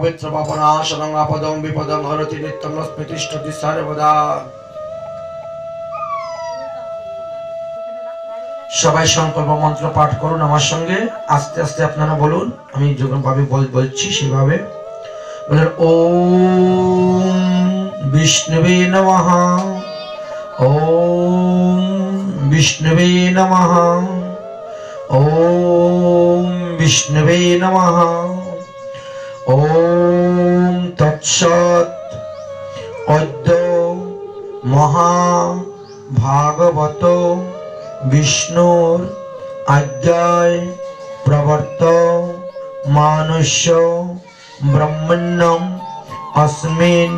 पवित्र पापनाशनं आपदं विपदं हरति नित्यं स्मृतिष्ठति सर्वदा। সবাই সংকল্প মন্ত্র পাঠ করুন আমার সঙ্গে, আস্তে আস্তে আপনারা বলুন, আমি যখন ভাবে বলছি সেভাবে বলেন। ওম বিষ্ণুবে নমঃ, ওম বিষ্ণুবে নমঃ, ওম বিষ্ণুবে নমঃ, ওম তৎসৎ। অদ্য মহা ভাগবত বিষ্ণুর আজ্ঞায় প্রবর্ত মানস্য ব্রহ্মণ্যম अस्मिन्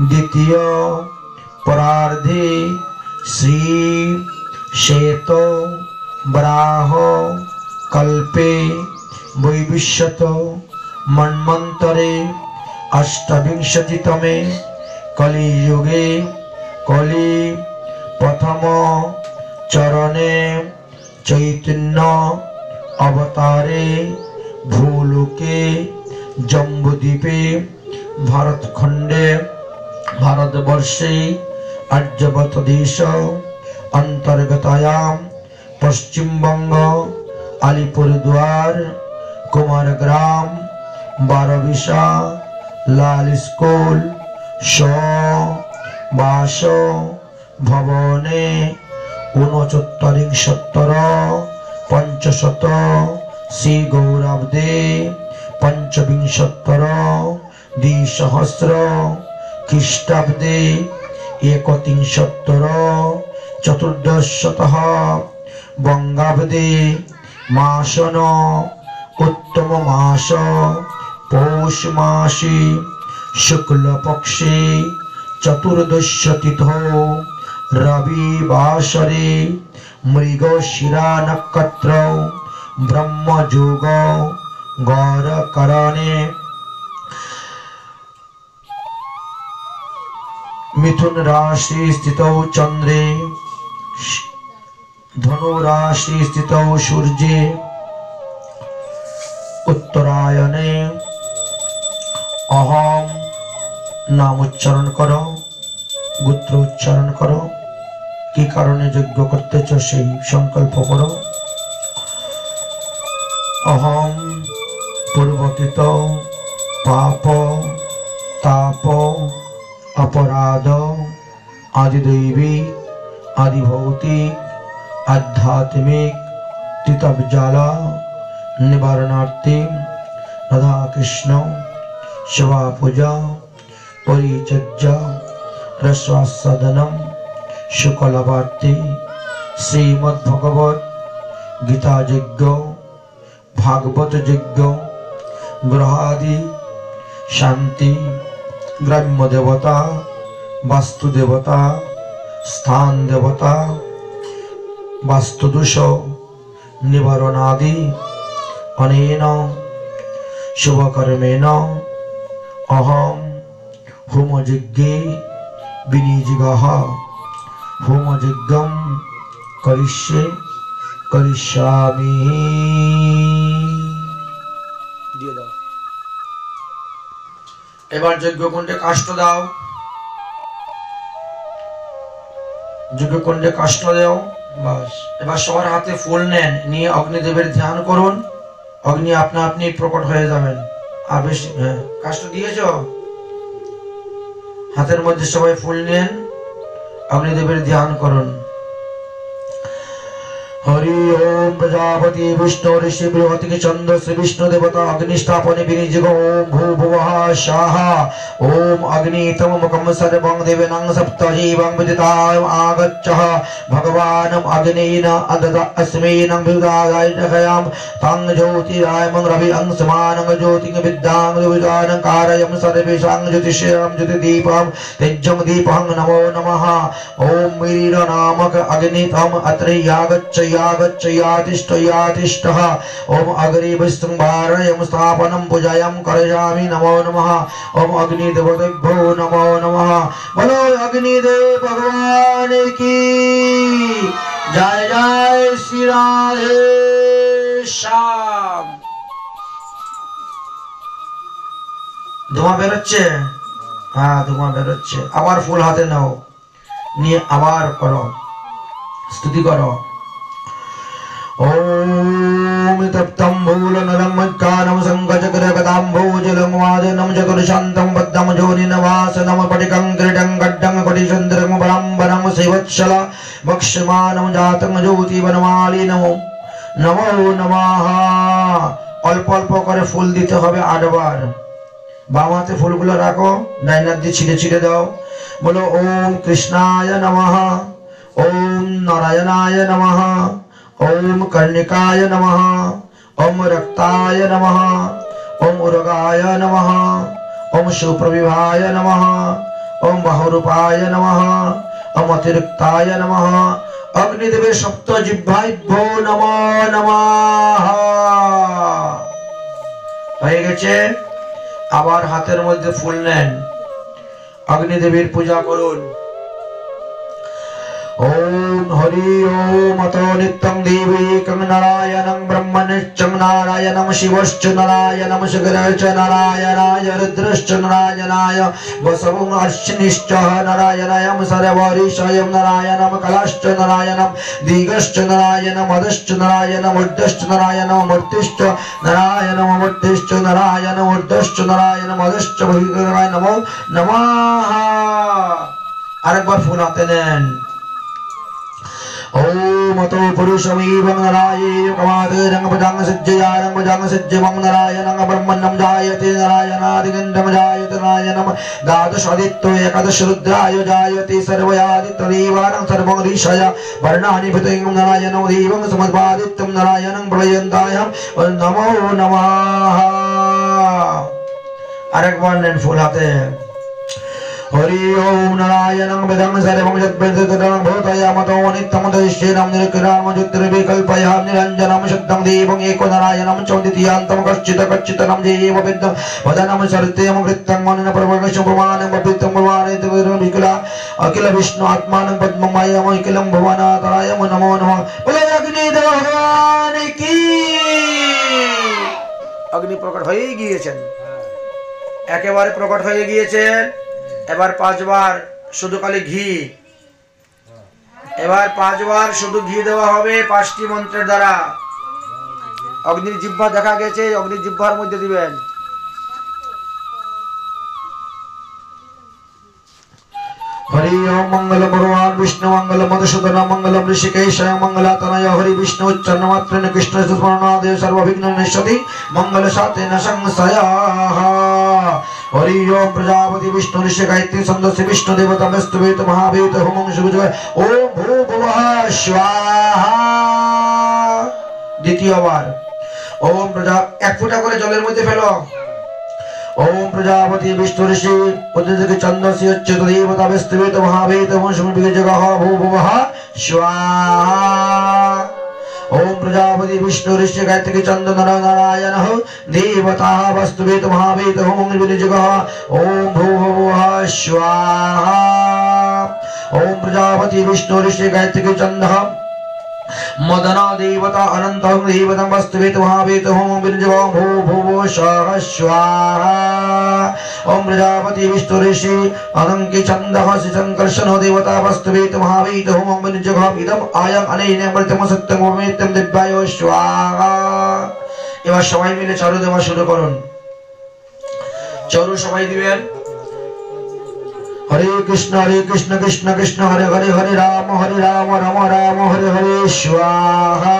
द्वितीय परार्धे श्री श्वेतो वराह कल्पे वैविश्यत मन्वन्तरे अष्टविंशतितमे कलियुगे कलि प्रथम चरणे चैतन्य अवतारे भूलोके जम्बूद्वीपे भारतखंडे भारतवर्षे आर्यवर्त देश अंतर्गतायां पश्चिमबंग अलीपुरद्वार कुमारग्राम बारविशा लाल स्कूल बास भवने 69 पंचशत श्री गौरवदे पंचविंशत्तर द्विसहस्र ख्रीष्टाब्दे 31 चतुर्दशतः बंगाब्दे मासन उत्तम मास पौष मासे शुक्ल पक्षे चतुर्दशतिथौ रविवासरे मृगशिरा नक्षत्र ब्रह्मयोग गौरकरणे मिथुन राशि स्थितौ चंद्रे धनु राशि स्थितौ सूर्ये उत्तरायणे अहम नाम उच्चारण करो गोत्र उच्चारण करो कि कारणे यज्ञ करतेছ সেই संकल्प करो। अहम पूर्वकृत पाप ताप अपराध आदिदैवी आदिभौतिक आध्यात्मिक तितबजाला निवारणार्थे राधा कृष्ण शिवा पूजा परिचर्या रसास्वादनम शुक्लवार्ते श्रीमद्भगवत गीता यज्ञ भागवत यज्ञ ग्रहादि शांति ग्राम्य देवता वास्तु देवता स्थान देवता वास्तुदोष निवारणादि अनेन शुभकर्मेण अहम होमयज्ञे विनियोजितः होमयज्ञं करिष्ये करिष्यामि। দিয়ে দাও এবার যজ্ঞকুণ্ডে কাষ্ঠ দাও, যজ্ঞকুণ্ডে কাষ্ঠ দাও। বাস এবার সবার হাতে ফুল নেন, নিয়ে অগ্নিদেবের ধ্যান করুন। অগ্নি আপনা আপনি প্রকট হয়ে যাবেন। আর বেশি কাষ্ঠ দিয়েছো, হাতের মধ্যে সবাই ফুল নেন, অগ্নিদেবের ধ্যান করুন। हरि ओम प्रजापति विष्णु ऋषि बृहस्पति छंदस विष्णु देवता अग्निष्ठापने विनियोग ओम भूभुवः स्वाहा ओम अग्नितम मुखम सर्वं देवानां सप्तजीवं विदिताय आगच्छः भगवानम् अग्नेन अदद अस्मैनं विदायकयां तं ज्योतिरायं रवि अंशमानं ज्योतिं विद्यां विदानं कारयं सर्वेषां ज्योतिषं ज्योतिदीपं तेजं दीपं नमो नमः। ओम मीर नामक अग्नितम अत्र यागच्छयातिष्ठः ओम अग्नि विस्तंभारयं स्थापनं पूजायां करयामि नमो नमः। ओम अग्निदेवतेभ्यो नमो नमः। बोलो अग्निदेव भगवान की जय जय श्री राधे श्याम। ধোঁয়া বেরোচ্ছে? হ্যাঁ ধোঁয়া বেরোচ্ছে। আবার ফুল হাতে নাও, নিয়ে আবার করো, স্তুতি করো। ओम तप्तं मूलनलं मत्कानं संगचक्रगदाम्भोजलं वादनं चतुर्शान्तं बद्धं जोनिनवासनं पटिकं क्रीडं गड्डं कोटिचन्द्रं बलाम्बरं श्रीवत्सल वक्ष्यमानं जातं ज्योतिवनमाली नमो नमो नमः। অল্প অল্প করে ফুল দিতে হবে 8 বার। বাম হাতে ফুলগুলো রাখো, ডাইন হাত দিয়ে ছিঁড়ে ছিঁড়ে দাও। বলো ওম কৃষ্ণায় নমঃ, ওম নারায়ণায় নমঃ, ओम कर्णिकाय नमः, ओम रक्ताय नमः, ओम उरगाय नमः, ओम सुप्रविभाय नमः, ओम बहुरूपाय नमः, ओम अतिरिक्ताय नमः, अग्निदेवे सप्तजिह्वाभ्यो नमो नमः। হয়ে গেছে? আবার হাতের মধ্যে ফুল নেন, অগ্নিদেবীর পূজা করুন। ओम हरि ओम अतो नित्यं देवैकं नारायणं ब्रह्मनित्यं नारायणं शिवश्च नारायणं सुगरश्च नारायणाय रुद्रश्च नारायणाय वसवं अश्विनिश्च नारायणाय सर्वरीशयं नारायणं कलाश्च नारायणं दिगश्च नारायणं मदश्च नारायणं उर्धश्च नारायणं मूर्तिश्च नारायणं मूर्तिश्च नारायणं उर्धश्च नारायणं मदश्च भगवाय नमो नमः। আরেকবার ফুল হাতে নেন। ओम अतो पुरुषमेवं नारायणं कमादरं भजांग सज्जयारं भजांग सज्जमं नारायणं ब्रह्मण्यं जायते नारायणादिगन्धं जायते नारायणं द्वादशादित्यो एकादश रुद्राय जायते सर्वयादित्यदेवानां सर्वं ऋषय वर्णानि भूतं नारायणं देवं समद्वादित्यं नारायणं प्रलयन्तायं नमो नमः। আরেকবার নেন ফুল হাতে। हरि ओम नारायणं वेदं सर्वं यद्वेदं भूतयामतो नित्यं दृश्येनं निर्विकारं ज्योतिर्विकल्पयं निरञ्जनं शुद्धं देवं एको नारायणं च द्वितीयान्तं कच्चितं देव विद्यं वदनं सर्त्यं कृतं मननं प्रभवशं प्रमाणं पवित्रं प्रमाणितं विकला अखिल विष्णु आत्मानं पद्ममयं अखिलं भुवनातराय नमो नमः। बोलो अग्निदेव भगवान की। अग्नि प्रकट হয়ে গিয়েছেন, একেবারে প্রকট হয়ে গিয়েছেন। এবার 5 বার শুধু খালি ঘি, এবার 5 বার শুধু ঘি দেওয়া হবে 5টি মন্ত্রের দ্বারা। অগ্নির জিহ্বা দেখা গেছে, অগ্নির জিহ্বার মধ্যে দিবেন। हरि ओम मंगल भगवान विष्णु मंगल मधुसूदन मंगल ऋषिकेश मंगल तनय हरि विष्णु उच्चारण मात्रेण कृष्ण स्मरणादेव सर्वविघ्न निश्चति मंगल सातेन संशयः। हरि ओम प्रजापति विष्णु ऋषि गायत्री छंदस्य विष्णु देवता स्तुवेत महावेत होमं सुजय ओम भूर्भुवः स्वाहा। দ্বিতীয় বার ओम प्रजा এক ফোঁটা করে জলের মধ্যে ফেলো। ओम प्रजापति विष्णु ऋषि उदित छंदस्य उच्चैः देवता स्तुवेत महावेत होमं सुजय भूर्भुवः स्वाहा। ओम प्रजापति विष्णु ऋषि गायत्री छंद नारायण देवता वस्तुवेत महावेत होमं विनिजगः ओम भूर्भुवः स्वाहा। ओम प्रजापति विष्णु ऋषि गायत्री छंद मदना देवता अनंतं देवतं वस्तुवेत महावेत होमं विनिजगः भूर्भुवः स्वाहा। ओम प्रजापति विष्णु ऋषि अनंकी छंदः संकर्षण देवता वस्तुवेत महावेत होमं विनिजगः इदम् आयं अनेन अमृतं सत्यं अमृतं दिव्याय स्वाहा। এবার সবাই মিলে চারু দেওয়া শুরু করুন। চারু সবাই দিবেন। हरे कृष्ण कृष्ण कृष्ण हरे हरे हरे राम राम राम हरे हरे स्वाहा।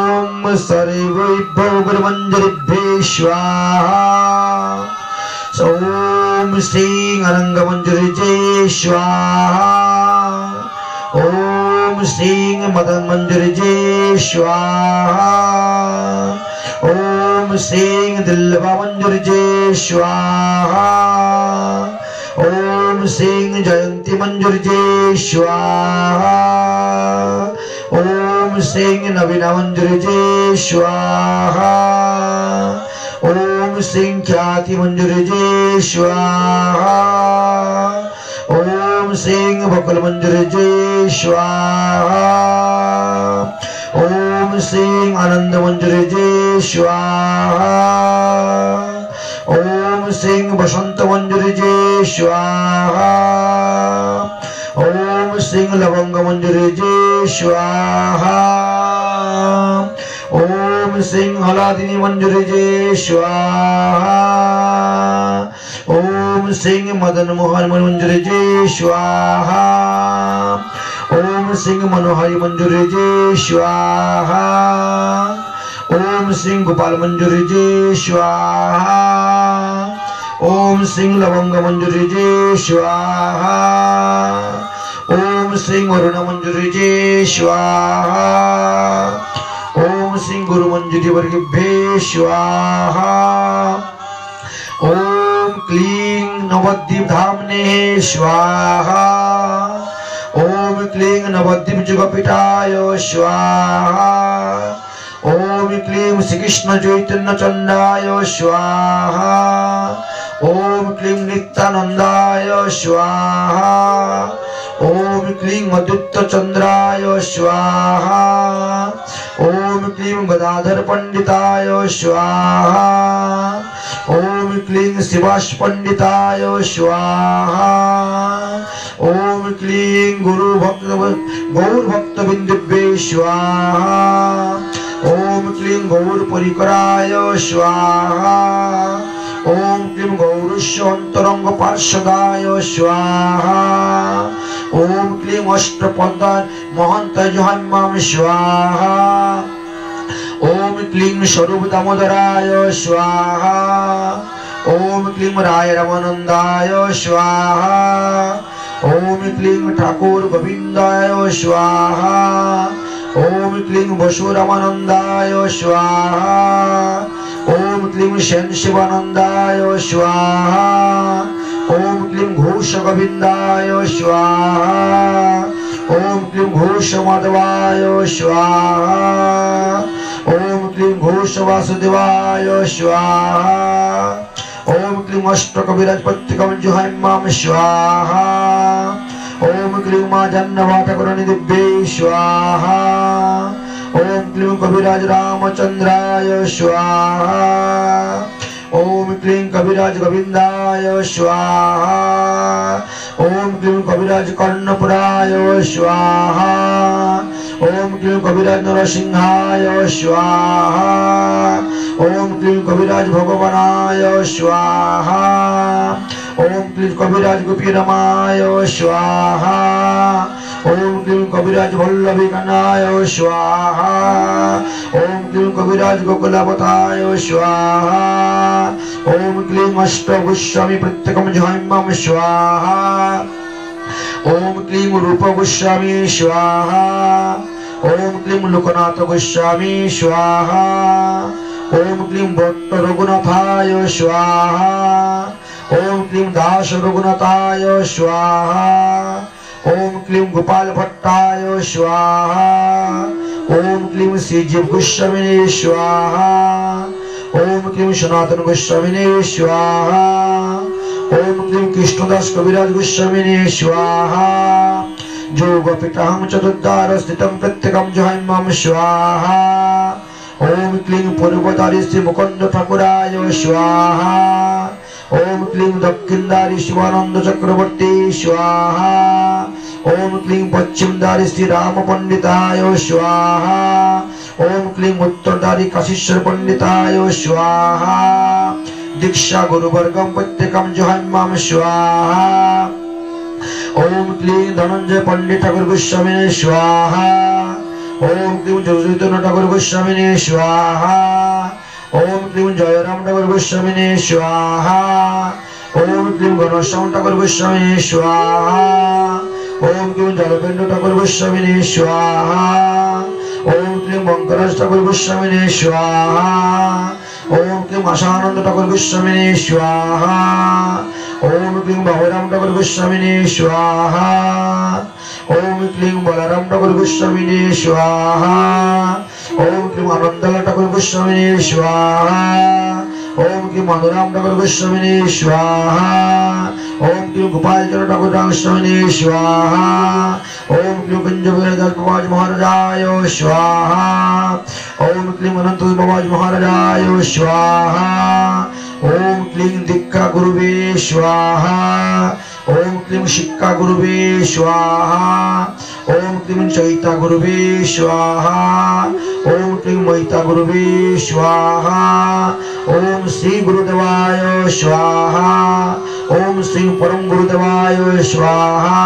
ओम सर्वेभ्यो गुरुमंजरिभ्यो स्वाहा। ओम श्री अनंगमंजरी स्वाहा। ओम श्री मदन मंजरी स्वाहा। ओम श्री दिल्लवा मंजरी स्वाहा। ओम श्री जयंती मंजरी स्वाहा। ओम श्री नवीना मंजरी स्वाहा। ओम श्री ख्याति मंजरी स्वाहा। ओम श्री बकुल मंजरी स्वाहा। सिंह आनंद मंजरी जय स्वाहा ओम सिंह बसंत मंजरी जय स्वाहा ओम सिंह लवंग मंजरी जय स्वाहा ओम सिंह हलादिनी मंजरी जय स्वाहा ओम सिंह मदन मोहन मंजरी जय स्वाहा ओम सिंह मनोहरी मंजूरी जय स्वाहा ओम सिंह गोपाल मंजूरी जय स्वाहा ओम सिंह लवंग मंजूरी जय स्वाहा ओम सिंह अरुण मंजूरी जय स्वाहा ओम सिंह गुरु मंजूरी वर्गिभ्ये स्वाहा ओम क्लीं नवद्वीप धामने स्वाहा ओम क्लीं नवद्वीप जुगपीठाय स्वाहा ओम क्लीं श्री कृष्ण चैतन्य चंडाय स्वाहा ओम क्लीं नित्यानंदाय स्वाहा ओम क्लीं अद्वैत चंद्राय स्वाहा ओम क्लीं गदाधर पंडिताय स्वाहा ओम क्लीं शिवाश पंडिताय स्वाहा ओम क्लीं गुरु भक्त गौर भक्त बिंदुभ्ये स्वाहा ओम क्लीं गौर परिकराय स्वाहा ओम क्लीं गौरस्य अंतरंग पार्षदाय स्वाहा ओम क्लीं अष्टपदाय महंत जहन्माम स्वाहा ओम क्लीं स्वरूप दामोदराय स्वाहा ओम क्लीं राय रामानंदाय स्वाहा ओम क्लीं ठाकुर गोविंदाय स्वाहा ओम क्लीं बसु रामानंदाय स्वाहा ओम क्लीं सेन शिवानंदाय स्वाहा ओम क्लीं घोष गोविंदाय स्वाहा ओम क्लीं घोष माधवाय स्वाहा ओम क्लीं घोष वासुदेवाय स्वाहा ओम क्लीं अष्ट कविराज पत्रिकम जुहन्माम स्वाहा ओम क्लीं मां जन्नवाट करुणिदिव्ये स्वाहा ओम क्लीं कविराज रामचंद्राय स्वाहा ओम क्लीं कविराज गोविंदाय स्वाहा ओम क्लीं कविराज कर्णपुराय स्वाहा ओम क्लीं कविराज नरसिंहाय स्वाहा ओम क्लीं कविराज भगवानाय स्वाहा ओम क्लीं कविराज गोपीरमाय स्वाहा ओम क्लीं कविराज वल्लभी गणाय स्वाहा ओम क्लीं कविराज गोकुलावताय स्वाहा ओम क्लीं अष्टगोस्वामी प्रत्येकम जहन्माम स्वाहा ओम क्लीं रूप गोस्वामी स्वाहा ओम क्लीं लोकनाथ गोस्वामी स्वाहा ओम क्लीं भट्ट रघुनाथाय स्वाहा ओम क्लीं दास रघुनाथाय स्वाहा ओम क्लीं गोपाल भट्टाय स्वाहा ओम क्लीं श्रीजीव गोस्वामिने स्वाहा ओम क्लीं सनातन गोस्वामिने स्वाहा ओम क्लीं कृष्णदास कविराज गोस्वामिने स्वाहा योगपीठं चतुर्द्वार स्थितं प्रत्येकं जहन्माम स्वाहा ओम क्लीं पूर्वधारी श्री मुकुंद ठाकुराय स्वाहा ओम क्लीं दक्षिणधारी शिवानंद चक्रवर्ती स्वाहा ओम क्लीं पश्चिमधारी श्री राम पंडिताय स्वाहा ओम क्लीं उत्तरधारी काशीश्वर पंडिताय स्वाहा दीक्षा गुरुवर्गं प्रत्येकं जहन्माम स्वाहा ओम क्लीं धनंजय पंडित ठाकुर गोस्वामिने स्वाहा ओम क्लीं चैतन्य ठाकुर गोस्वामिने स्वाहा ओम क्लीं जयराम ठाकुर गोस्वामिने स्वाहा ओम क्लीं घनश्याम ठाकुर गोस्वामिने स्वाहा ओम क्लीं जलपेंद्र ठाकुर गोस्वामिने स्वाहा ओम क्लीं बंकराज ठाकुर गोस्वामिने स्वाहा ओम क्लीं आशानंद ठाकुर गोस्वामिने स्वाहा ओम क्लीं बाबूराम ठाकुर गोस्वामिने स्वाहा ओम क्लीं बलराम ठाकुर गोस्वामिने स्वाहा ओम क्लीं आनंदलाल ठाकुर गोस्वामिने स्वाहा ओम क्लीं मधुराम ठाकुर गोस्वामिने स्वाहा ओम क्लीं गोपाल चरण ठाकुर स्वामिने स्वाहा ओम क्लीं कुंजवीरदास बाबाजी महाराजाय स्वाहा ओम क्लीं अनंत बाबाजी महाराजाय स्वाहा ओम क्लीं दिक्का गुरुवे स्वाहा ओम क्लीं शिक्का गुरुवे स्वाहा ओम क्लीं चैता गुरुवे स्वाहा ओम क्लीं मैता गुरुवे स्वाहा ओम श्री गुरुदेवाय स्वाहा ओम श्री परम गुरुदेवाय स्वाहा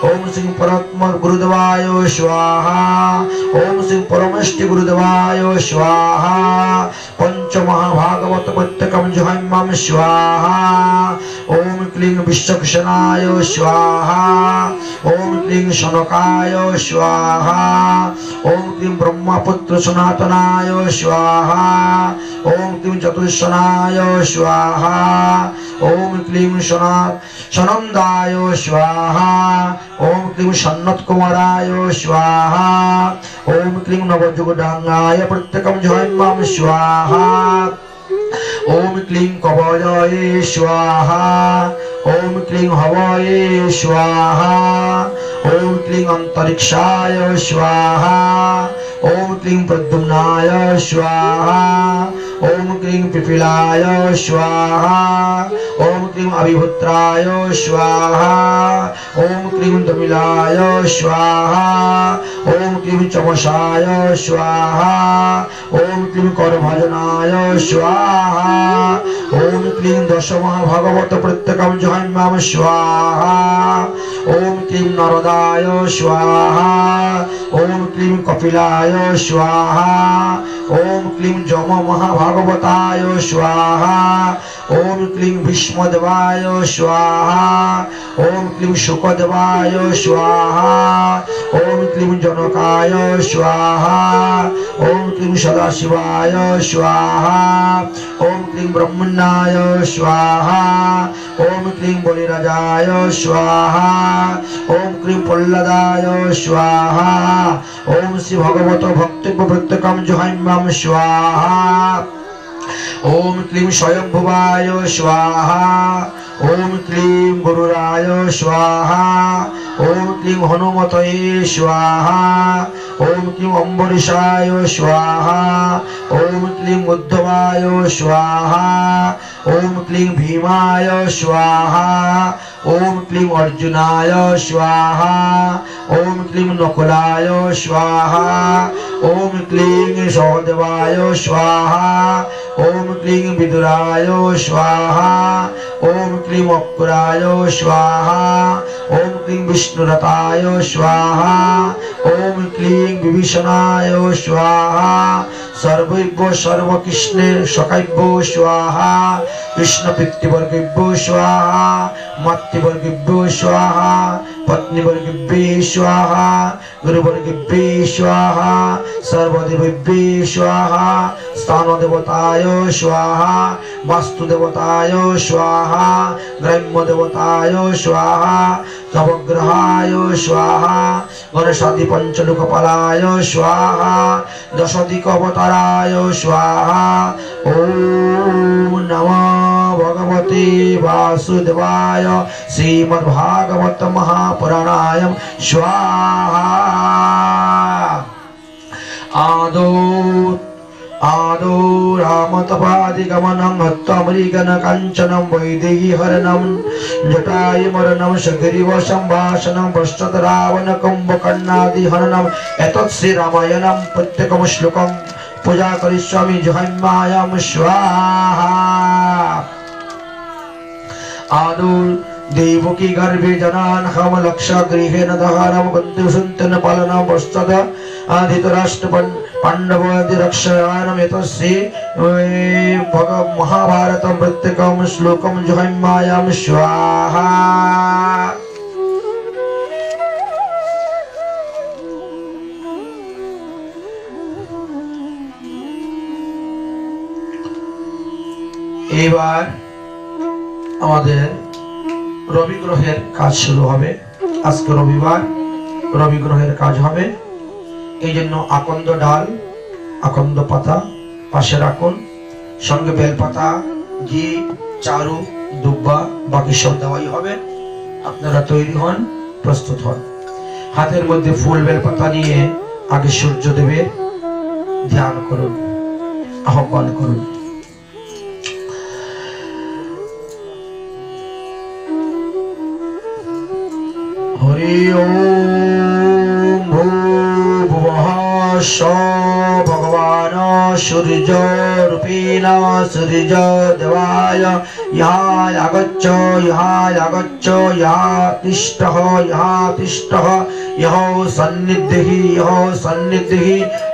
ओम श्री परम गुरुदेवाय स्वाहा ओम श्री परमेष्टि गुरुदेवाय स्वाहा पंच महाभागवत प्रत्यकम जुहम्मम स्वाहा ओम क्लीं विश्वक्षणाय स्वाहा ओम क्लीं शनकाय स्वाहा ओम क्लीं ब्रह्मपुत्र सनातनाय स्वाहा ओम क्लीं चतुर्शनाय स्वाहा ओम क्लीं शनंदाय स्वाहा ओम क्लीं सन्नत कुमाराय स्वाहा ओम क्लीं नवजुगडांगाय प्रत्यकम जुहम्मम स्वाहा ओम क्लीं कवचाय स्वाहा ओम क्लीं हवाय स्वाहा ओम क्लीं अंतरिक्षाय स्वाहा ओम क्लीं प्रद्युम्नाय स्वाहा ओम क्लीं पिपीलाय स्वाहा ओम क्लीं अभिभुत्राय स्वाहा ओम क्लीं दमिलाय स्वाहा ओम क्लीं चमसाय स्वाहा ओम क्लीं करभजनाय स्वाहा ओम क्लीं दशमहाभागवत प्रत्यकम जुहम्मम स्वाहा ओम क्लीं नरदाय स्वाहा ओम क्लीं कपिलाय स्वाहा ओम क्लीं जम महाभागवताय स्वाहा ओम क्लीं भीष्मदेवाय स्वाहा ओम क्लीं शुकदेवाय स्वाहा ओम क्लीं जनकाय स्वाहा ओम क्लीं सदाशिवाय स्वाहा ओम क्लीं ब्रह्मण्याय स्वाहा ओम क्लीं बलिराजाय स्वाहा ओम क्लीं प्रह्लादाय स्वाहा ओम श्री भगवत भक्ति प्रत्यकम जुहम्मम स्वाहा ओम क्लीं स्वयंभुवाय स्वाहा ओम क्लीं गुरुराय स्वाहा ओम क्लीं हनुमतये स्वाहा ओम क्लीं अम्बरीशाय स्वाहा ओम क्लीं उद्धवाय स्वाहा ओम क्लीं भीमाय स्वाहा ओम क्लीं अर्जुनाय स्वाहा ओम क्लीं नकुलाय स्वाहा ओम क्लीं सहदेवाय स्वाहा ओम क्लीं विदुराय स्वाहा ओम क्लीं अक्कुराय स्वाहा ओम क्लीं विष्णुरताय स्वाहा ओम क्लीं विभीषणाय स्वाहा सर्वैव सर्वकृष्णे सखैभ्यो स्वाहा कृष्ण पितृवर्गेभ्यो स्वाहा मातृवर्गेभ्यो स्वाहा पत्नीवर्गेभ्यो स्वाहा गुरुवर्गेभ्यो स्वाहा सर्वदेवेभ्यो स्वाहा स्थानदेवताय स्वाहा वास्तुदेवताय स्वाहा ग्राम्यदेवताय स्वाहा नवग्रहाय स्वाहा गणेशादि पंचलोकपालाय स्वाहा दशाधिकअवताराय स्वाहा ओम नमः भगवते वासुदेवाय श्रीमद्भागवत महापुराणाय स्वाहा आदौ रामतपादिगमनं हत्वामृगन काञ्चनं वैदेही हरणं जटायुमरणं सग्रीव संभाषणं पश्चात् रावण कुम्भकर्णादि हरणम् एतत् श्री रामायणं प्रत्येकं श्लोकं पूजा करिष्यामि जुहम्मायां स्वाहा आदौ देवकी गर्भे जनान् हम लक्ष गृहेण दहनं बन्धुसन्तान पालनं पश्चात् धृतराष्ट्र पांडवादि रक्षयानम् एतस्य महाभारतं प्रत्येकं श्लोकं जुहम्मायां स्वाहा এবার আমাদের রবি গ্রহের কাজ শুরু হবে। আজকে রবিবার, রবি গ্রহের কাজ হবে। এই জন্য আকন্দ ডাল, আকন্দ পাতা পাশে রাখুন, সঙ্গে বেলপাতা, ঘি, চারু দুব্বা বাকি সব দেওয়াই হবে। আপনারা তৈরি হন, প্রস্তুত হন। হাতের মধ্যে ফুল বেল পাতা নিয়ে আগে সূর্যদেবের ধ্যান করুন, আহ্বান করুন। হরি ওম ভূর্ভুবঃ স্বঃ ভগবান সূর্য রূপেণ সূর্য দেবায় ইহায় আগচ্ছ ইহায় আগচ্ছ ইহা তিষ্ঠঃ ইহা তিষ্ঠঃ ইহ সন্নিধিঃ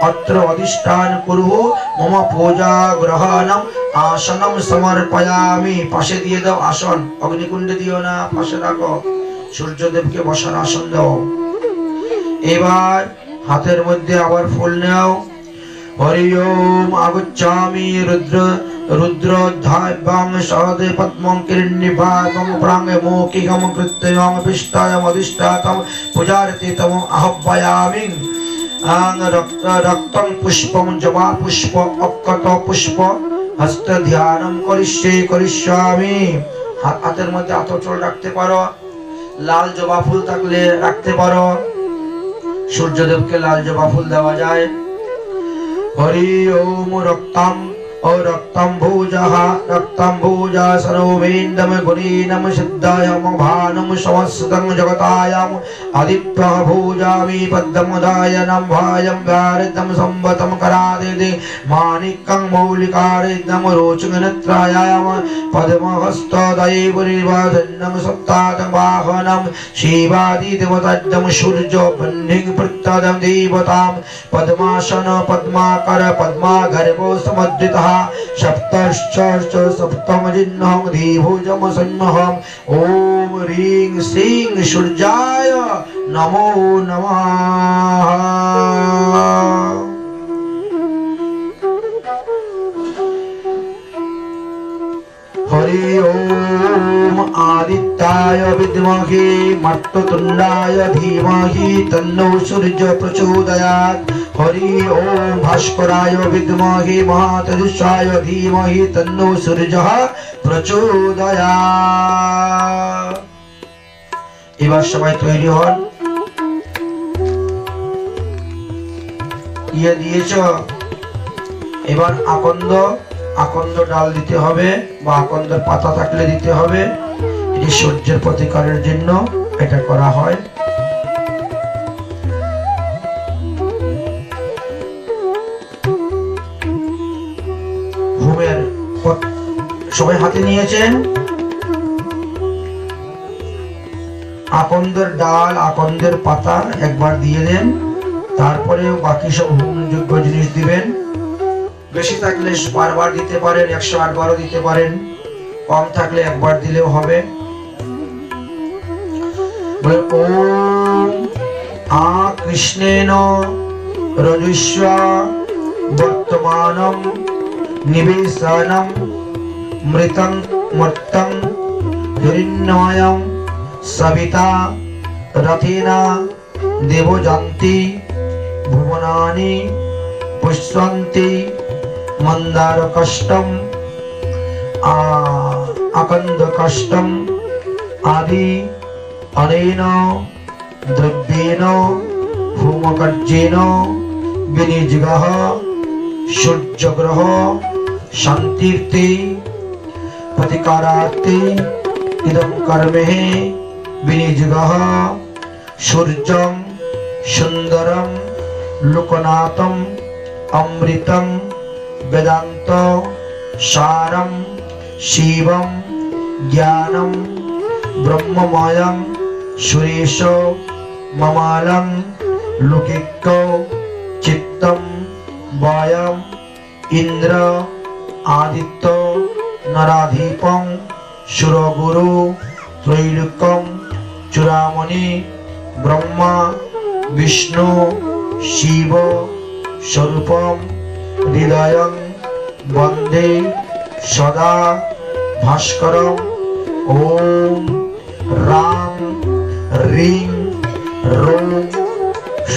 অত্র অধিষ্ঠান কুরু মম পূজা গ্রহণম আসনম সমর্পয়ামি। পাশে দিয়ে দাও আসন, অগ্নিকুণ্ডে দিও না, পাশে রাখো। সূর্যদেবকে বসার আসন দাও। এবার হাতের মধ্যে আবার ফুল নাও। হরি ওম আগচ্ছামি রুদ্রোধ্যায়ং সহদে পদ্মং কিরণ্যভাগং প্রাঙ্গে মৌখিকং কৃত্যং পিষ্টায়ং অধিষ্ঠাতং পূজারতি তম আহ্বায়ামি। রক্তং পুষ্পং জবা পুষ্প অক্ষত পুষ্প হস্ত ধ্যানম করিষ্যামি। হাতের মধ্যে আতচল রাখতে পারো, লাল জবা ফুল থাকলে রাখতে পারো। সূর্যদেবকে লাল জবা ফুল দেওয়া যায়। হরি ওম রক্তম ও রক্তম ভুজা সর্বেন্দম গুণীনম সিদ্ধায়ম ভানম সমস্তং জগতায়ম আদিত্যঃ ভুজামি পদ্মদায়নম ভায়ম ব্যারিদম সম্বতম করাদিদি মানিকং মৌলিকারিদম रोचनत्रयाम पद्महस्तदैवरिवादन्नं सप्तातं वाहनं शिवादिदेवताद्यं सूर्यो बन्धिं प्रत्यदं देवतां पद्मासन पद्माकर पद्मागर्भो समुद्रितः सप्तश्च सप्तमजिह्नं द्विभुजं संहम्। ॐ ह्रीं श्रीं सूर्याय नमो नमः। हरि ओम आदित्याय विद्महे मर्ततुण्डाय धीमहि तन्नो सूर्य प्रचोदयात्। हरि ओम भास्कराय विद्महे महातेजसाय धीमहि तन्नो सूर्यः प्रचोदयात्। এবার সবাই তৈরি হন। ইয়ে দিয়েছো, এবার আকন্দ ডাল দিতে হবে বা আকন্দের পাতা থাকলে দিতে হবে। এটি সূর্যের প্রতিকারের জন্য এটা করা হয়। হোমের সবাই হাতে নিয়েছেন। আকন্দের ডাল আকন্দের পাতা একবার দিয়ে দেন, তারপরে বাকি সব হোমযোগ্য জিনিস দিবেন। বেশি থাকলে বারবার দিতে পারেন, 108 বারও দিতে পারেন, কম থাকলে একবার দিলেও হবে। ওম আ কৃষ্ণেন রজস্বা বর্তমানম নিবেশনম মৃতং মর্তং হিরণ্ময়ং সবিতা রথেনা দেবযান্তি ভুবনানি পুষ্পন্তি मंदार कष्टम आकंद कष्टम आदि अनेन द्रव्येन होमकर्जेन विनिजगः सूर्यग्रह शांतिर्ते प्रतिकारार्थे इदं कर्मे विनिजगः सूर्यं सुंदरं लोकनाथं अमृतं वेदांत सारम शिवम ज्ञानम ब्रह्ममयं सुरेश ममालं लौकिक चित्तम वायम इंद्र आदित्य नराधिपं सुरगुरु त्रैलोक्यं चूड़ामणि ब्रह्मा विष्णु शिव स्वरूपम हृदयं वंदे सदा भास्करम। ओम राम ह्रीं रों स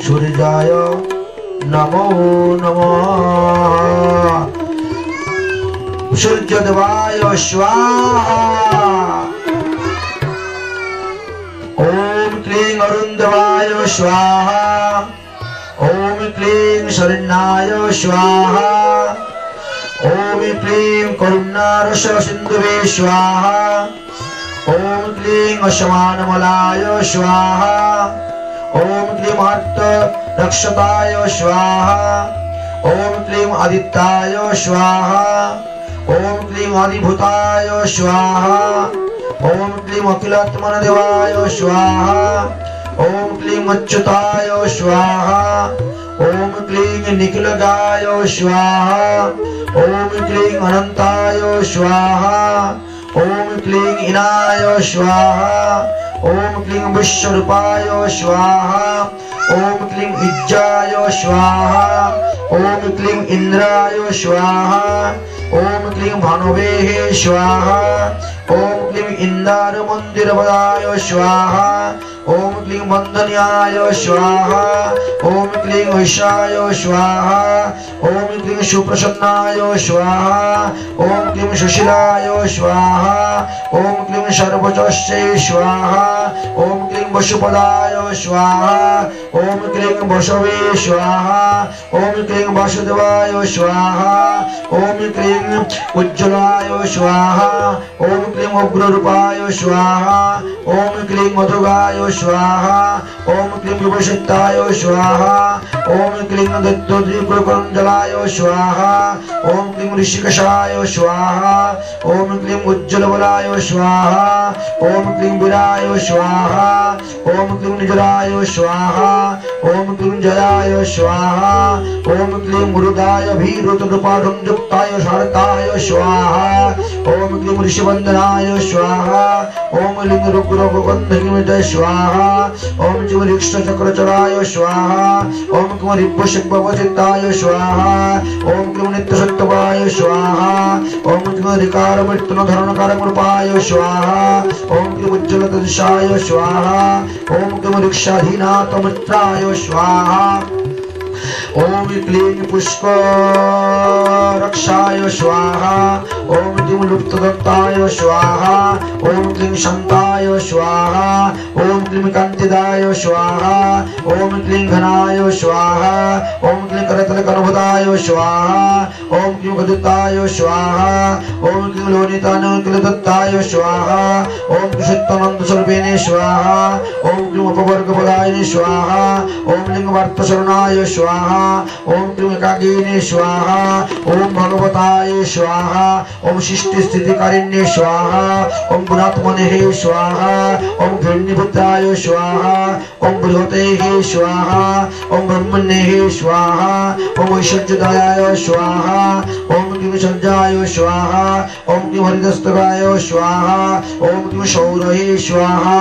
सूर्याय नमो नमः। सूर्यदेवाय स्वाहा ओम क्लीं अरुणदेवाय स्वाहा ओम क्लीं शरण्याय स्वाहा ओम क्लीं करुणारस सिन्धुवे स्वाहा ओम क्लीं अशमानमलाय स्वाहा ओम क्लीं अर्थ रक्षताय स्वाहा ओम क्लीं आदित्याय स्वाहा ओम क्लीं आदिभूताय स्वाहा ओम क्लीं अखिलात्मनदेवाय स्वाहा ओम क्लीं अच्युताय स्वाहा ओम क्लीं निखिलगाय स्वाहा ओम क्लीं अनंताय स्वाहा ओम क्लीं इनाय स्वाहा ओम क्लीं विश्वरूपाय स्वाहा ओम क्लीं इज्जाय स्वाहा ओम क्लीं इंद्राय स्वाहा ओम क्लीं भानुवे स्वाहा ओम क्लीं इंदार मंदिरपदाय स्वाहा ओम क्लीं बंधन्याय स्वाहा ओम क्लीं वैशाय स्वाहा ओम क्लीं सुप्रसन्नाय स्वाहा ओम क्लीं सुशीलाय स्वाहा ओम क्लीं सर्वजस्ये स्वाहा ओम क्लीं वसुपदाय स्वाहा ओम क्लीं वसवे स्वाहा ओम क्लीं वासुदेवाय स्वाहा ओम क्लीं उज्ज्वलाय स्वाहा ओम क्लीं उग्ररूपाय स्वाहा ओम क्लीं मधुगाय स्वाहा ओम क्लीं विभूषिताय स्वाहा ओम क्लीं दत्तोद्रीकुलकुंजलाय स्वाहा ओम क्लीं ऋषिकेशाय स्वाहा ओम क्लीं उज्ज्वलबलाय स्वाहा ओम क्लीं वीराय स्वाहा ओम क्लीं निजराय स्वाहा ओम क्लीं जयाय स्वाहा ओम क्लीं मृदाय भीरुतरूपाधुंजुक्ताय शारदाय स्वाहा ओम क्लीं ऋषिवंदनाय स्वाहा ओम क्लीं रुद्रगन्धर्वनिधये स्वाहा ओम क्लीं ऋक्षचक्रचराय स्वाहा ओम क्लीं रिपुषिक्भवसिताय स्वाहा ओम क्लीं नित्यसत्यवाय स्वाहा ओम क्लीं ऋकारमृत्युनधरणकारमरूपाय स्वाहा ओम क्लीं उज्ज्वलतदिशाय स्वाहा ओम क्लीं ऋक्षाधीनाथमित्राय स्वाहा ओम क्लीं पुष्परक्षाय स्वाहा ओम क्लीं लुप्तदत्ताय स्वाहा ओम क्लीं शान्ताय स्वाहा ओम क्लीं कान्तिदाय स्वाहा ओम क्लीं घनाय स्वाहा ओम क्लीं करतलकर्णभुताय स्वाहा ओम क्लीं गदिताय स्वाहा ओम क्लीं लोनितानुकूलदत्ताय स्वाहा ओम क्लीं सत्यानन्दस्वरूपिणे स्वाहा ओम क्लीं उपवर्गपदायिने स्वाहा ओम क्लीं वार्तशरणाय स्वाहा ओम क्लीं एकाकिने स्वाहा ओम भगवताय स्वाहा ओम सृष्टि स्थितिकारिण्ये स्वाहा ओम गुणात्मने स्वाहा ओम घृण्यपुत्राय स्वाहा ओम बृहते स्वाहा ओम ब्रह्मण्ये स्वाहा ओम ऐश्वर्यदायाय स्वाहा ओम क्लीं सज्जाय स्वाहा ओम क्लीं हरिदस्तकाय स्वाहा ओम क्लीं सौरहे स्वाहा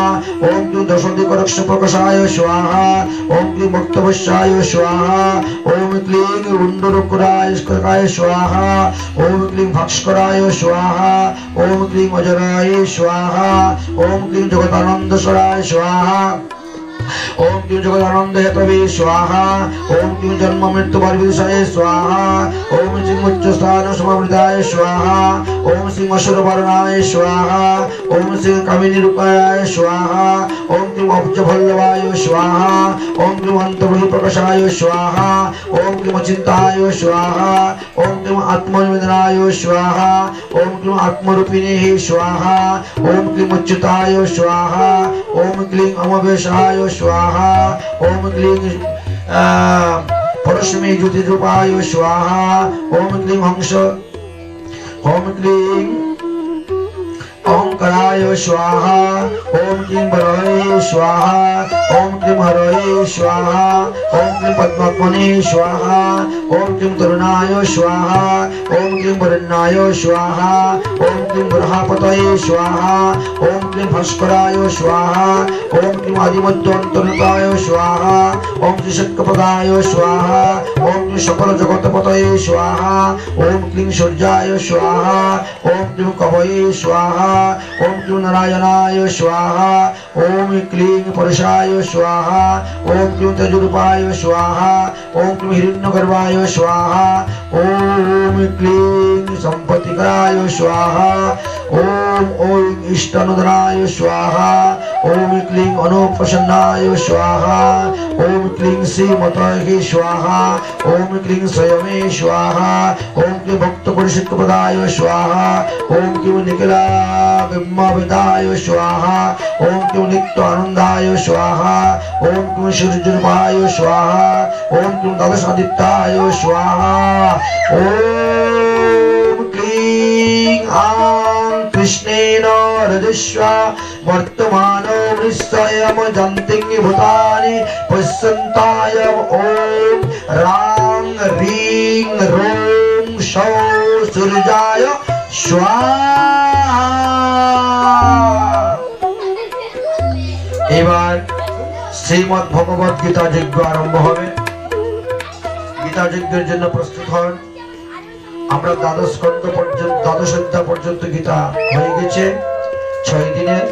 ओम क्लीं दशदिक्प्रकाशाय स्वाहा ओम क्लीं भक्तवश्याय स्वाहा ओम क्लीं उंडरुकुराय स्वाहा ओम क्लीं भास्कराय स्वाहा ओम क्लीं अजराय स्वाहा ओम क्लीं जगदानंदस्वराय स्वाहा ओम क्लीं जगदानंद हेतवे स्वाहा ओम क्लीं जन्म मृत्यु परिविषये स्वाहा ओम श्री उच्चस्थान समवृताय स्वाहा ओम श्री असुरवर्णाय स्वाहा ओम श्री कामिनीरूपाय स्वाहा ओम क्लीं अब्जवल्लभाय स्वाहा ओम क्लीं अन्तर्बहिप्रकाशाय स्वाहा ओम क्लीं अचिन्ताय स्वाहा ओम क्लीं आत्मनिवेदनाय स्वाहा ओम क्लीं आत्मरूपिणे स्वाहा ओम क्लीं अच्युताय स्वाहा ओम क्लीं अमवेशाय स्वाहा ओम क्लीं परस्मै ज्योतिरूपाय स्वाहा ओम क्लीं हंस ओम क्लीं ओंकाराय स्वाहा ओम क्लीं वरहे स्वाहा ओम क्लीं हरहे स्वाहा ओम क्लीं पद्मात्मने स्वाहा ओम क्लीं तरुणाय स्वाहा ओम क्लीं वरण्याय स्वाहा ओम क्लीं बृहस्पतये स्वाहा ओम क्लीं भास्कराय स्वाहा ओम क्लीं आदिमध्यान्तरताय स्वाहा ओम क्लीं शक्तिपदाय स्वाहा ओम क्लीं सकल जगत्पतये स्वाहा ओम क्लीं सूर्याय स्वाहा ओम क्लीं कवये स्वाहा ओम क्लीं नारायणाय स्वाहा ओम क्लीं पुरुषाय स्वाहा ओम क्लीं तेजरूपाय स्वाहा ओम क्लीं हिरण्यगर्भाय स्वाहा ओम क्लीं संपत्तिकराय स्वाहा ओम ओं इष्टानुदानाय स्वाहा ओम क्लीं अनुप्रसन्नाय स्वाहा ओम क्लीं श्रीमताय स्वाहा ओम क्लीं स्वयमे स्वाहा ओम क्लीं भक्तपरिषिक्तपदाय स्वाहा ओम क्लीं निखिला ब्रह्मविदाय स्वाहा ओम क्लीं नित्य आनंदाय स्वाहा ओम क्लीं सूर्यरूपाय स्वाहा ओम क्लीं द्वादशादित्याय स्वाहा ओम क्लीं आं कृष्णेन रजस्वा वर्तमानो वृषयम जन्तिं भूतानि पश्यन्ताय ओम रां ह्रीं ह्रूं सौः सूर्याय स्वाहा। এবার শ্রীমদ্ ভগবত গীতা যজ্ঞ আরম্ভ হবে। গীতা যজ্ঞের জন্য প্রস্তুত হন। আমরা দ্বাদশ স্কন্ধ পর্যন্ত দ্বাদশ অধ্যায় পর্যন্ত গীতা হয়ে গেছে 6 দিনের।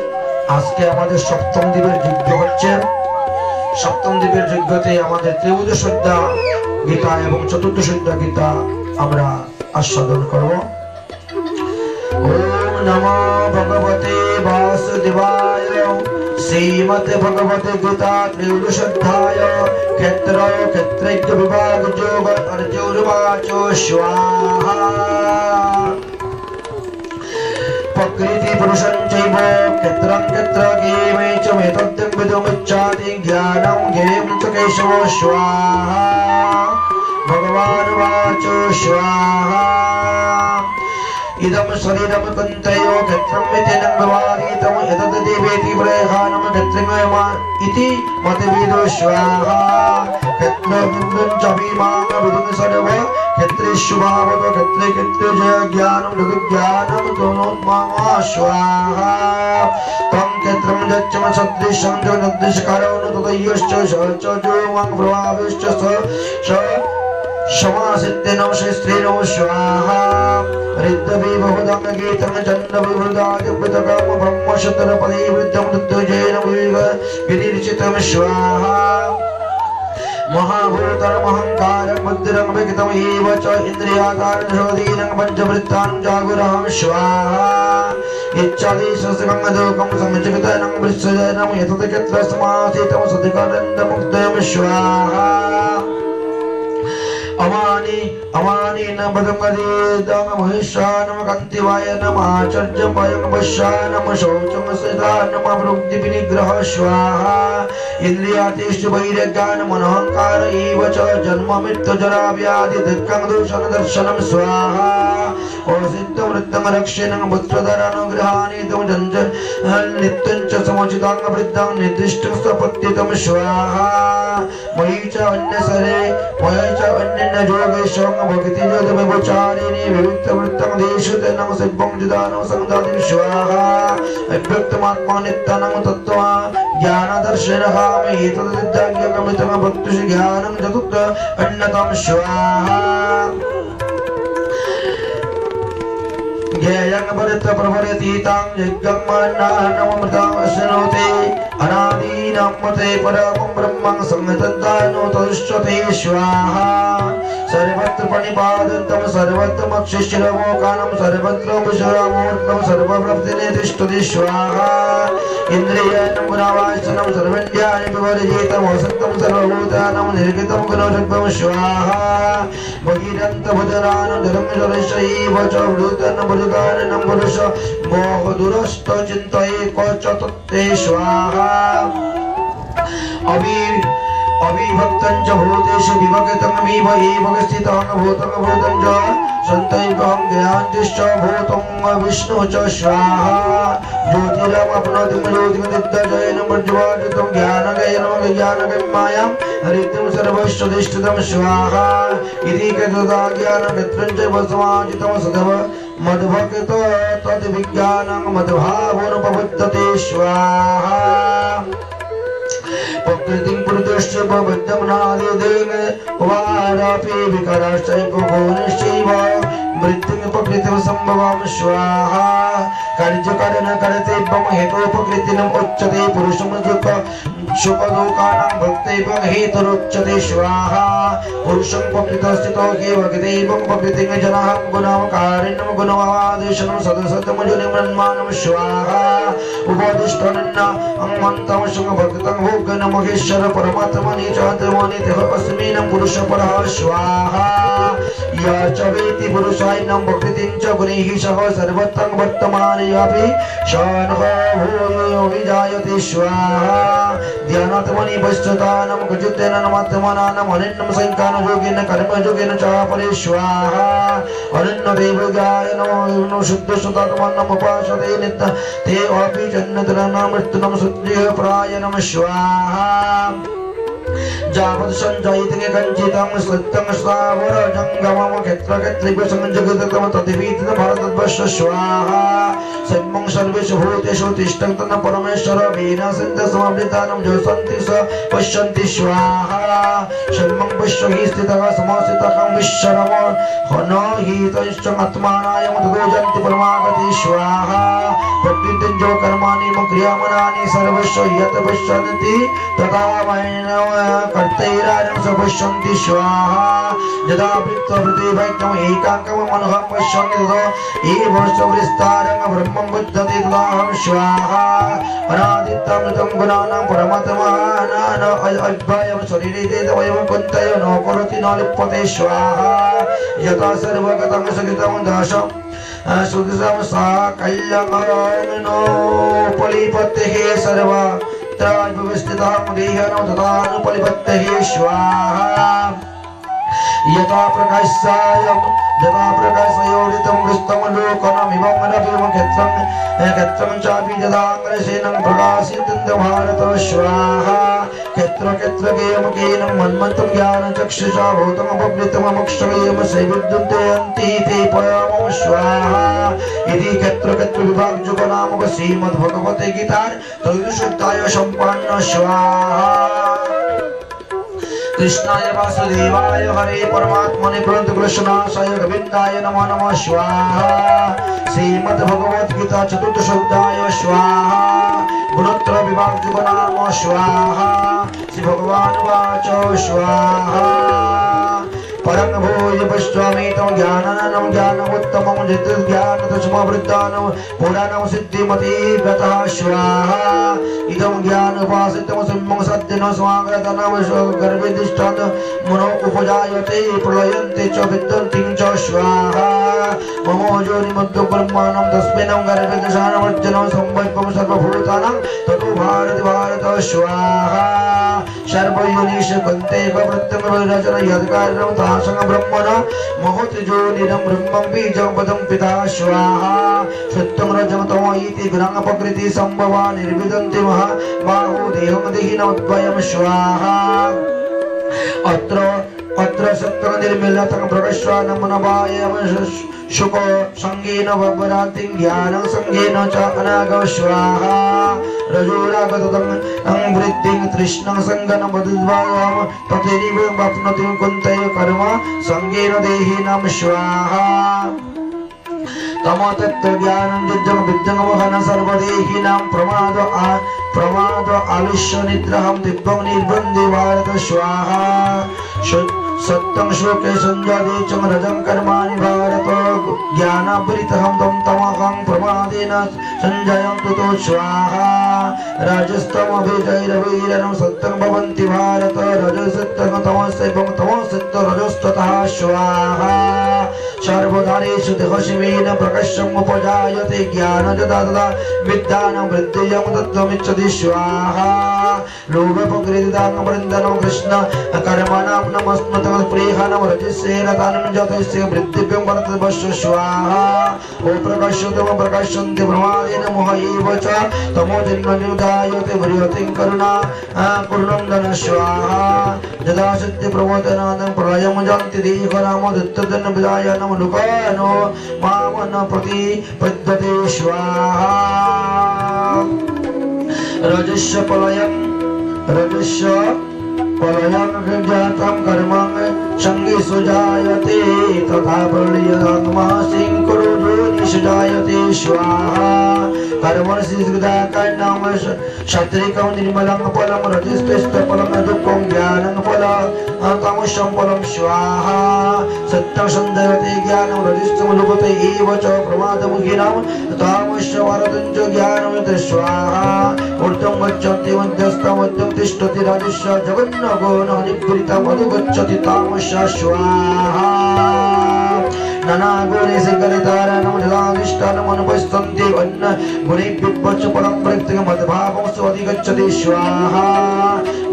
আজকে আমাদের সপ্তম দিনের যজ্ঞ হচ্ছে। সপ্তম দিনের যজ্ঞতে আমাদের ত্রয়োদশ অধ্যায় গীতা এবং চতুর্দশ অধ্যায় গীতা আমরা আস্বাদন করব। ওম নমো ভগবতে বাসুদেবায়। श्रीमद् भगवत गीता त्रयोदश अध्याय क्षेत्र क्षेत्रज्ञ विभाग योग अर्जुनवाच स्वाहा। प्रकृति पुरुषं चैव क्षेत्रं क्षेत्रज्ञेमे च मेतद्यं विदुमिच्छाति ज्ञानं ज्ञेयं च केशव स्वाहा। भगवान् वाच स्वाहा। इदं शरीरं कन्तयो क्षेत्रं मिथेनं व्यवहारितं एतद् देवेति प्रयहानं क्षेत्रं इति मतविदो स्वाहा। क्षेत्रं च विमां विदुं सर्व क्षेत्रेषु भावतो क्षेत्रे क्षेत्रे जय ज्ञानं जगज्ञानं तनोत्मामा स्वाहा। तं क्षेत्रं यच्च सदृशं जगदृशकारो न तदयश्च स च जो वां प्रभावश्च स समासितेन श्रेष्ठेन स्वाहा। ऋद्धवि बहुदं गीतं चन्द्रविवृदादिवृतकं ब्रह्मशतरपदे वृद्धं दुर्जयेन विनिर्चितं स्वाहा। महाभूतमहंकारं बुद्धिरं विगतं एव च इन्द्रियाकारं पञ्चवृत्तान् जागुरहं स्वाहा। इच्छादिशस्कं समुचितं वृक्षजनं यतत क्षेत्र समासितं सदिकानन्दमुक्तं स्वाहा। अमानि अमानि न बदमदीदं महिषानं कान्तिवायनम् आचर्यं वयं पश्यानं शौचं सिदानं वृद्धिविनिग्रह स्वाहा। इन्द्रियातेषु वैराग्यानं मनोहङ्कार एव च जन्म मृत्यु जरा व्याधि दुःखं दूषणदर्शनं स्वाहा। औषित्यं वृत्तं रक्षणं पुत्रधरानुग्रहाणि तं नित्यं च समुचितं वृद्धं निर्दिष्टं सपत्तितं स्वाहा। मयि च अन्यसरे मयि च अन्यन्न योगेशं भक्ति ज्योतिर्विचारिणि विविक्तवृत्तं देशुतेनं सिद्धं जिदानं संदानं स्वाहा। अव्यक्तमात्मानित्यनं तत्त्वा ज्ञानदर्शनः एतद्विद्याज्ञानमितं भक्तिः ज्ञानं चतुर्थ अन्यतं स्वाहा। ज्ञेयं परित प्रभरतीतां यज्ञं मन्नानमृतं अश्नोते अनादीनां मते परमं ब्रह्मं संहतन्तानो तदुच्यते स्वाहा। सर्वत्र प्रणिपातं सर्वत्र मक्षिशिरमोकानं सर्वत्र विश्वरामूर्तं सर्वव्रप्तिनितिष्ठति स्वाहा। इन्द्रियाणां गुणावासनं सर्वज्ञानि विवर्जितं वसन्तं सर्वभूतानां निर्गितं गुणोरुग्भं स्वाहा। भगीरन्तभुजनानं जलं जलशैव च वृतं भुजगानं पुरुष मोहदुरस्त चिन्तये क्व च तत्ते स्वाहा। अविभक्तं च भूतेषु विभक्तं विभ एव स्थितं भूतं भूतं च सन्तैकं ज्ञानतिश्च भूतं विष्णु च स्वाहा। ज्योतिरमप्नोति ज्योतिर्नित्यजयनं प्रज्वालितं ज्ञानगयनं ज्ञानगम्यां हरितं सर्वस्वधिष्ठितं स्वाहा। इति कृतदा ज्ञानमित्रं च समाजितं सदव मद्भक्त तद्विज्ञानं मद्भावोनुपपद्यते स्वाहा। प्रकृतिं पुरुषस्य भवद्यं नादिदेन वारापि विकराश्चैव गुणश्चैव मृत्युं प्रकृतिं संभवं स्वाहा। कार्यकारण करते ब्रह्म हेतु प्रकृतिनम् उच्यते पुरुषं दुःख सुखदुःखानां भक्तैवं हेतुरुच्यते स्वाहा पुरुषं प्रकृतस्थितो केवलदैवं प्रकृतिं जनाः गुणकारिणं गुणवादेशनं सदसतमजुनिमन्मानं स्वाहा उपदिष्टनन्न अन्मन्तं सुखभक्तं भोगनमहेश्वर परमात्मनि चात्मनित्यः अस्मिन् पुरुषपरः स्वाहा या च वेति पुरुषायनं प्रकृतिं च गुणैः सह सर्वत्र वर्तमानयापि शानः भूयो विजायते स्वाहा ध्यानात्मनि पश्चातानं कजुतेन नमात्मनानं अनन्यं संकानं योगेन कर्मयोगेन च परे स्वाहा अनन्यदेवगाय नमो शुद्धसुतात्मनं उपासते नित्य ते अपि जन्नतरं मृत्युनं सुद्धिः प्राय नमः स्वाहा जावत् संजयिते कंचितं सत्यं स्थावर जंगमं क्षेत्रक्षेत्रिभ्यो संजगतम तद्विदितं भारतवर्ष स्वाहा सर्वं सर्वेषु भूतेषु तिष्ठन्तं परमेश्वर वीणा सिन्ध समावृतानं जोसन्ति स पश्यन्ति स्वाहा सर्वं पश्यहि स्थितः समासितः विश्वरम हन हितश्च आत्मानायं तदोजन्ति परमागति स्वाहा प्रकृतिं जो कर्माणि क्रियामनानि सर्वस्व यत् पश्यन्ति तथा कर्तैरानं स पश्यन्ति स्वाहा यदा वृत्तवृत्तिभैक्यम् एकाङ्कं मनोहं पश्यन्ति तदा एव सविस्तारं ब्रह्मं बुध्यते तदाहं स्वाहा अनादित्यामृतं गुणानां परमात्मानां अद्वयं शरीरे देवयं कुन्तयो न करोति न लिप्यते स्वाहा यथा सर्वगतं सगितं दाशम् सुदसं सा कल्याणो पलिपतेः सर्वत्र व्यवस्थितः मुदेहनो तथानुपलिपतेः स्वाहा यथा प्रकाशायं यथा प्रकाशयोदितं कृष्णं लोकनमिमं रविं क्षेत्रं चापि यदाग्रसेनं प्रकाशितं भारत स्वाहा क्षेत्रक्षेत्रगेयमुखेन मन्मन्तं ज्ञानचक्षुषा भूतमपवृतमक्षगेयं सेविद्युन्तयन्ति ते परमं स्वाहा इति क्षेत्रक्षेत्रविभागयुगनामक श्रीमद्भगवते गीतार त्रयोदशोऽध्याय सम्पन्न स्वाहा कृष्णाय वासुदेवाय हरे परमात्मने प्रणतकृष्णाय गोविन्दाय नमो नमः स्वाहा श्रीमद्भगवद् गीता चतुर्थोऽध्याय स्वाहा गुणोत्तर विभागयुगनाम स्वाहा श्री भगवान् वाच स्वाहा परं भूय पश्यामि तं ज्ञानानं ज्ञानमुत्तमं जितज्ञानतस्मवृद्धानं पुराणं सिद्धिमति गतः स्वाहा इदं ज्ञानोपासितं सिंहं सद्यनं स्वागतनं गर्भेधिष्ठान् मनो उपजायते प्रलयन्ते च विद्यन्ति च स्वाहा मम जोनिमद्दो ब्रह्माणं तस्मिन् गर्भेधिष्ठानमर्जनं संवल्पं सर्वभूतानां ततो भारत स्वाहा सर्वयोनिष कन्ते कवृत्तं यद्कारणं तासं ब्रह्मण महत्जोनिरं ब्रह्मं बीजं पदं पिता स्वाहा सत्यं रजं तमो इति गुणापकृति संभवा निर्विदन्ति महा बाहु देहं देहिनोद्वयं स्वाहा अत्र सत्यं निर्मिलतं प्रकाशानं मनवायं शुक संगेन वबरातिं ज्ञानं संगेन च अनागम स्वाहा रजोरागतं वृत्तिं तृष्णं संगनं वदुद्वायं तथैव वाप्नोति कुन्तयो कर्म संगेन देहिनां स्वाहा तमतत्त्वज्ञानं युज्यं विद्यं वहन सर्वदेहिनां प्रमाद आलुष्य निद्राहं दिव्यं निर्बन्धे भारत स्वाहा सत्यं शोके संजाते च रजं कर्माणि भारत ज्ञानावृतहं तं तमहं प्रमादेन संजयं ततो स्वाहा रजस्तमभिजैरवीरनं सत्यं भवन्ति भारत रजसत्यं तमसैवं तमसत्य रजस्ततः स्वाहा सर्वधारेषु देहशिवेन प्रकाशम् उपजायते ज्ञानं यदा तदा विद्यानं वृद्धियं तत्त्वमिच्छति स्वाहा लोभप्रकृतिदानं वृन्दनं कृष्ण कर्मणां नमस्मत प्रेहनं रजस्येन दानं जातस्य वृद्धिभ्यं भरतवस्य स्वाहा ओ प्रकाशोतम प्रकाशन्ति प्रमादेन मोह एव च तमो जन्मनिर्धायते वरियतिं करुणा पूर्णं स्वाहा यदा सिद्धिप्रबोधनादं प्रलयं जानति देहनाम दत्तजन विदायनं लुकानो मामन प्रतिपद्यते स्वाहा रजस्य पलयं जातं कर्मं संगे सुजायते तथा प्रलयं मासिं करो जायते स्वाहा कर्मणसिद्धाकर्णं क्षत्रिकं निर्मलं फलं रजस्तस्थफलं दुःखं ज्ञानं फलं तामसं फलं स्वाहा सत्यं सन्दयते ज्ञानं रजस्तम लुप्यते एव च प्रमादमुखिनां तामसवरदं च ज्ञानं स्वाहा ऊर्ध्वं गच्छति मध्यस्थं मध्यं तिष्ठति राजस्य जगन्नाथो निवृत्तं अनुगच्छति तामस स्वाहा नाना गुणे से गलितारणं निरादिष्टानं अनुपस्थन्ति अन्न गुणेभ्यः पच्च परं प्रत्यगं मद्भावं स्वधिगच्छति स्वाहा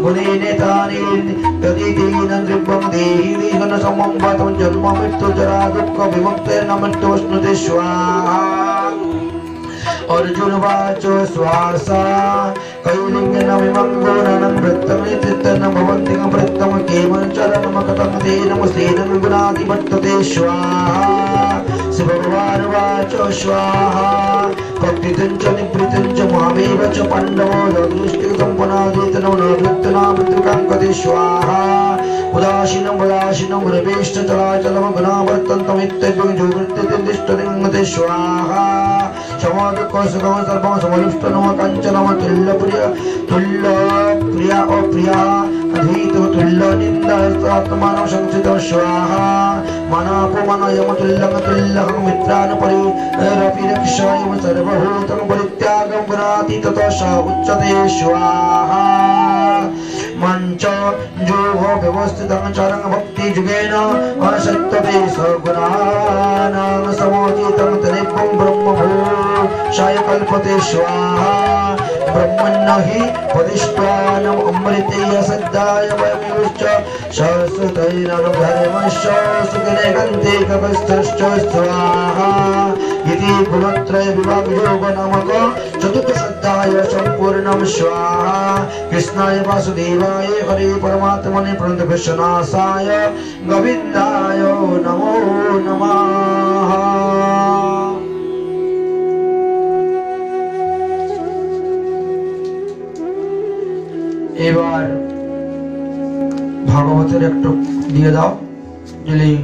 गुणे नेतानि यदितेन द्रव्यं देहि देहन समं वातं जन्म मृत्यु जरा दुःख विमुक्तेन मृत्युष्णुते स्वाहा अर्जुन वाचो स्वासा कैलिंगेन विमंगोरणं वृत्तमेतित्तन भवन्ति वृत्तं केवलं चरणं कथं तेन मुस्तेन गुणादिवर्तते स्वाहा शिवभगवान् वाचो स्वाहा भक्तितं च निवृत्तं च मामेव च पाण्डवो दृष्टिं सम्पन्नादितनो न वृत्तनामृतकाङ्कते स्वाहा उदासीनं वदासीनं गुरवेश्च चराचलं गुणावर्तन्तमित्यं जो वृत्तितिष्ठतिङ्गते स्वाहा क्षमादुःखसुखं सर्वं समलिप्तनो काञ्चनं तुल्यप्रिया अप्रिया अधीतो तुल्यनिन्दास्तात्मानं संसितं स्वाहा मनापमनयं तुल्यं तुल्यं मित्रानुपरिरपि रक्षायं सर्वभूतं परित्यागं गुणाति ततः स उच्यते स्वाहा मंच जोह व्यवस्थितं चरं भक्ति जुगेन असत्यते सगुणानां समोचितं तदेवं ब्रह्मभूषाय कल्पते स्वाहा ब्रह्मण्य हि पदिष्टानम् अमृते असद्दाय वयमिवश्च शाश्वतैनं धर्मश्च सुखिने गन्ते कपस्थश्च स्वाहा इति गुणत्रय विभागयोग नामक चतुर्थशब्दाय सम्पूर्णं स्वाहा कृष्णाय वासुदेवाय हरे परमात्मने प्रणतकृष्णनाशाय गोविन्दाय नमो नमः। এবার ভাগবতের একটু দিয়ে দাও দিলেই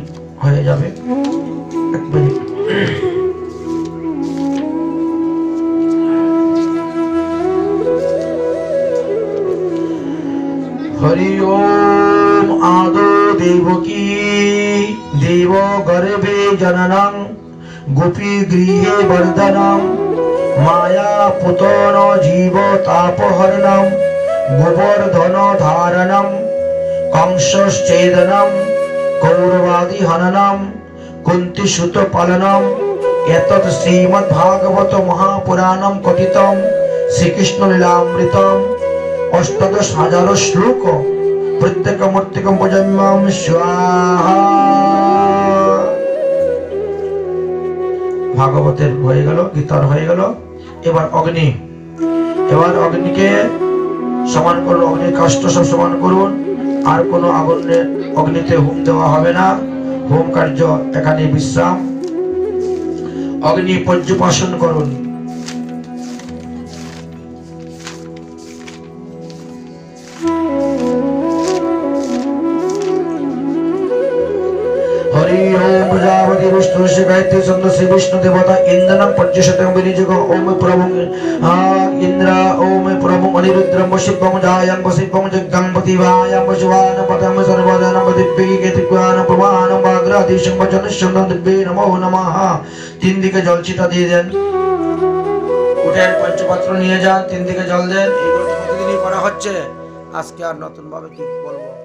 হয়ে যাবে। এক মিনিট। हरि ओम आदो देवकी देव गर्भे जननं गोपी गृहे वर्धनं माया पुतन जीव तापहरणं गोवर्धन धारणं कंसश्छेदनं कौरवादि हननं कुंती सुत पालनं एतत् श्रीमद्भागवत महापुराणं कथितं श्रीकृष्ण लीलामृतं अष्टादश हजार श्लोक प्रत्येक मूर्तिकं पूजयामि स्वाहा। भागवतेर হয়ে গেল, গীতার হয়ে গেল। এবার অগ্নি, এবার অগ্নিকে সমান করুন, অগ্নির কাষ্ঠ সব সমান করুন। আর কোনো আগুনে অগ্নিতে হোম দেওয়া হবে না। হোম কার্য এখানে বিশ্রাম। অগ্নি পর্যুপাসন করুন। हरि ओम प्रजापति विष्णु से गायत्री छंद श्री विष्णु देवता इंद्रनं पंचशतं विनियोग ओम प्रभु इंद्र ओम प्रभु अनिरुद्रं वशिवं जायं वशिवं जगं पतिवायं वशिवान पदं सर्वजनं दिव्यै केतुकान प्रमाणं वाग्रादिशं वचनशं दिव्ये नमो नमः। तीन दिके जल छिटा দিয়ে দেন। উঠেন, পঞ্চপাত্র নিয়ে যান, তিন দিকে জল দেন। এগুলো প্রতিদিনই করা হচ্ছে, আজকে আর নতুন ভাবে কি বলবো।